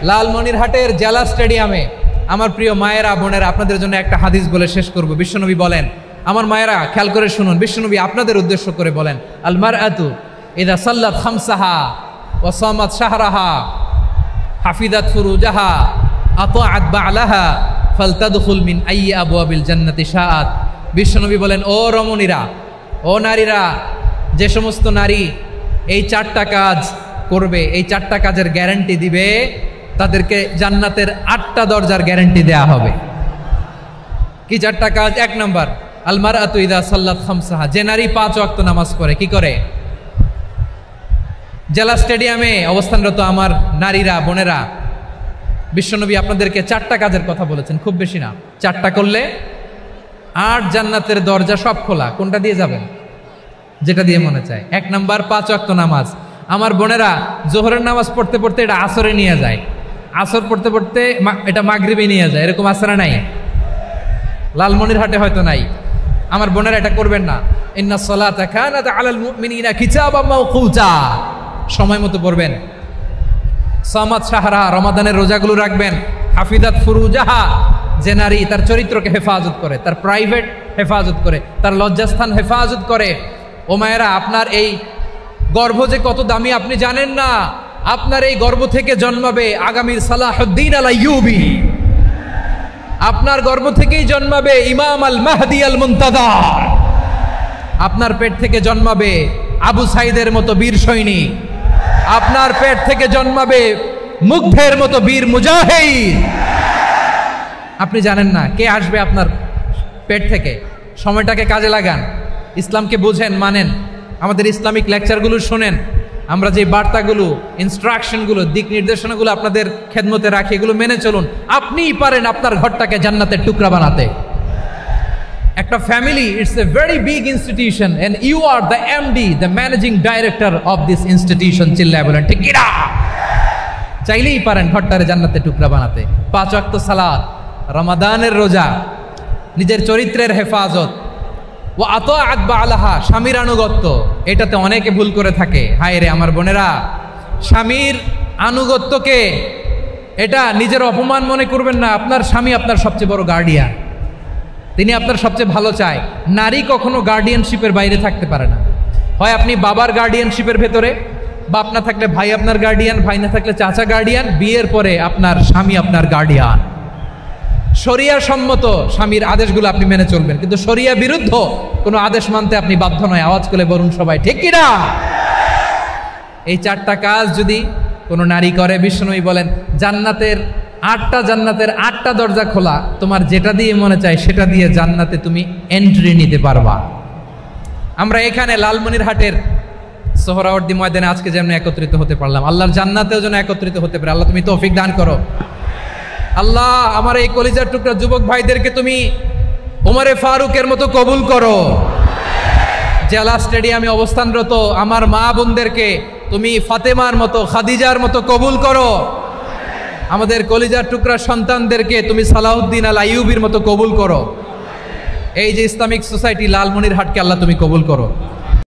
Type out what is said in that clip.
লালমনিরহাটের জেলা স্টেডিয়ামে আমার প্রিয় মায়েরা বোনেরা আপনাদের জন্য একটা হাদিস বলে শেষ করব। বিশ্বনবী বলেন, আমার মায়েরা খেয়াল করে শুনুন, বিশ্বনবী আপনাদের উদ্দেশ্য করে বলেন, আল মারআতু ইযা সাল্লাত খামসাহা ওয়া সামাত শাহরাহা হাফিজাত ফুরুজাহা আতাআত বা'লাহা ফালতাদখুল মিন আইয়ি আবওয়াবিল জান্নাতি শাআত। বিশ্বনবী বলেন, ও রমণীরা, ও নারীরা, যে সমস্ত নারী এই 4টা কাজ করবে, এই 4টা কাজের গ্যারান্টি দিবে, তাদেরকে জান্নাতের 8টা দরজার গ্যারান্টি দেয়া হবে। কি 4টা কাজ? 1 নম্বর, আল মারআতু ইযা সাল্লাত খামসাহা, যে নারী 5 ওয়াক্ত নামাজ পড়ে। কি করে? জেলা স্টেডিয়ামে অবস্থানরত আমার নারীরা বোনেরা, বিশ্বনবী আপনাদেরকে 4টা কাজের কথা বলেছেন, খুব বেশি না। 4টা করলে 8 জান্নাতের দরজা সব খোলা। কোনটা দিয়ে যাবেন? যেটা দিয়ে মনে চায়। 1 নাম্বার 5 ওয়াক্ত নামাজ। আমার বোনেরা জোহরের নামাজ পড়তে পড়তে এটা আসরে নিয়ে যায়, আসর পড়তে পড়তে এটা মাগরিবে নিয়ে যায়। এরকম আসরা নাই? লালমনিরহাটে হয়তো নাই। আমার বোনেরা এটা করবেন না। ইন্নাস সালাতা কানাত আলাল মুমিনিনা কিতাবাম মাওকুতা, সময় মতো পড়বেন। সামাত শাহরা, রমাদানের রোজাগুলো রাখবেন। হাফিজাত ফুরুজাহা, যে নারী তার চরিত্রকে হেফাজত করে, তার প্রাইভেট হেফাজত করে, তার লজ্জাস্থান হেফাজত করে। ও মায়েরা, আপনার এই গর্ভ যে কত দামি আপনি জানেন না। আপনার এই গর্ভ থেকে জন্মাবে আগামীর সালাহুদ্দিন আল আইয়ুবী। আপনার গর্ভ থেকেই জন্মাবে ইমাম আল মাহদি আল মুনতাজার। আপনার পেট থেকে জন্মাবে আবু সাইদের মতো বীর সৈনিক। আপনার পেট থেকে জন্মাবে মুগ্ধের মতো বীর মুজাহিদ। আপনি জানেন না কে আসবে আপনার পেট থেকে। সময়টাকে কাজে লাগান, ইসলামকে বুঝেন, মানেন, আমাদের ইসলামিক লেকচারগুলো শোনেন। আমরা যে বার্তাগুলো, ইনস্ট্রাকশনগুলো, দিক নির্দেশনাগুলো আপনাদের খেদমতে রাখি, এগুলো মেনে চলুন। আপনিই পারেন আপনার ঘরটাকে জান্নাতের টুকরা বানাতে। একটা family, it's a very big institution and you are the MD, the managing director of this institution. চিল্লায় বলেন ঠিক কিনা? চাইলেই পারেন ঘরটারে জান্নাতের টুকরা বানাতে। 5 ওয়াক্ত সালাত, রমাদানের রোজা, নিজের চরিত্রের হেফাজত, ও আতাআত বা'লাহা, স্বামীর আনুগত্য। এটাতে অনেকে ভুল করে থাকে। হায় রে আমার বোনেরা, স্বামীর আনুগত্যকে এটা নিজের অপমান মনে করবেন না। আপনার স্বামী আপনার সবচেয়ে বড় গার্ডিয়ান, তিনি আপনার সবচেয়ে ভালো চায়। নারী কখনো গার্ডিয়ানশিপের বাইরে থাকতে পারে না। হয় আপনি বাবার গার্ডিয়ানশিপের ভেতরে, বাপ না থাকলে ভাই আপনার গার্ডিয়ান, ভাই না থাকলে চাচা গার্ডিয়ান, বিয়ের পরে আপনার স্বামী আপনার গার্ডিয়ান। শরিয়া সম্মত স্বামীর আদেশগুলো আপনি মেনে চলবেন, কিন্তু শরিয়া বিরুদ্ধ কোনো আদেশ মানতে আপনি বাধ্য নয়। আওয়াজ করে বলুন সবাই ঠিক কিনা? এই 4টা কাজ যদি কোনো নারী করে, বিশ্বনবী বলেন জান্নাতের 8টা দরজা খোলা। তোমার যেটা দিয়ে মনে চায় সেটা দিয়ে জান্নাতে তুমি এন্ট্রি নিতে পারবা। আমরা এখানে লালমনিরহাটের সোহরাওয়ার্দী ময়দানে আজকে যেমন একত্রিত হতে পারলাম, আল্লাহর জান্নাতেও যেন একত্রিত হতে পারে। আল্লাহ তুমি তৌফিক দান করো। আল্লাহ আমার এই কলিজার টুকরা যুবক ভাইদেরকে তুমি ওমরে ফারুকের মতো কবুল করো। জেলা স্টেডিয়ামে অবস্থানরত আমার মা বোনদেরকে তুমি ফাতেমার মতো, খাদিজার মতো কবুল করো। আমাদের কলিজার টুকরা সন্তানদেরকে তুমি সালাহুদ্দিন আল আইয়ুবীর মতো কবুল করো। এই যে ইসলামিক সোসাইটি লালমনিরহাটকে আল্লাহ তুমি কবুল করো।